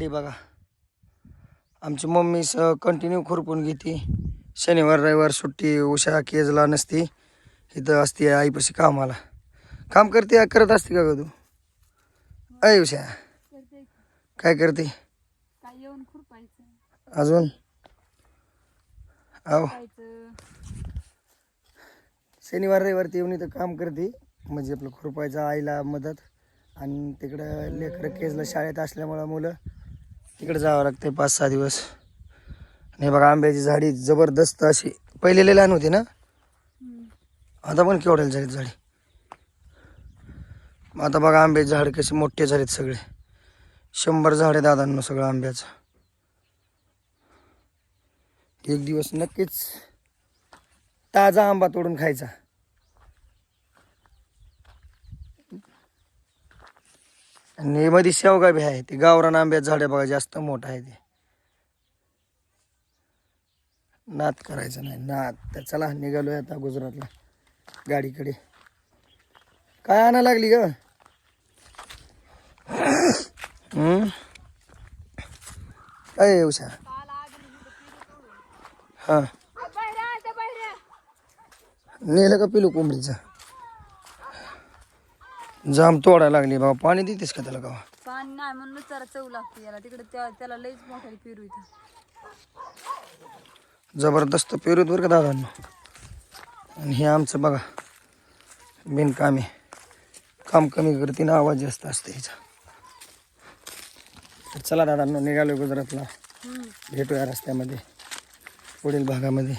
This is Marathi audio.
हे बघा आमची मम्मी कंटिन्यू खुरपून घेते. शनिवार रविवार सुट्टी उषा केजला नसती, इथं असते आईपाशी कामाला. काम करते करत असते का ग तू? अय उषा काय करते अजून? अहो शनिवार रविवार येऊन इथं काम करते, म्हणजे आपलं खुरपायचं आईला मदत. आणि तिकडं लेकरं केजला शाळेत असल्यामुळं मुलं तिकडे जावं लागते 5-6 दिवस. आणि हे बघा आंब्याची झाडी जबरदस्त अशी, पहिले लहान होती ना, आता पण केवढ्याला झालीत झाडी. आता बघा आंब्याचे झाड कसे मोठे झालेत सगळे. 100 झाड आहे दादांना सगळं आंब्याचं. एक दिवस नक्कीच ताजा आंबा तोडून खायचा. आणि मध्ये शेवगा बी आहे, ते गावरान आंब्याचं झाड आहे बघा, जास्त मोठं आहे ते. नाद करायचं नाही नाद. तर चला निघालोय आता गुजरातला गाडीकडे. काय आणा लागली ग? काय उषा? हा नेलं का पिलू कोंबडीचं? जाम तोडायला लागली बाबा. पाणी देतेस का त्याला का? पाणी नाही म्हणून जरा चव लागते याला. तिकडे त्याला लईच मोठ्याने पेरू इथं. जबरदस्त पेरूत बरं का दादांना. आणि हे आमचं बघा बिनकामी, काम कमी करते ना, आवाज जास्त असते हिचा. तर चला दादांना निघालो गुजरातला. भेटूया रस्त्यामध्ये पुढील भागामध्ये.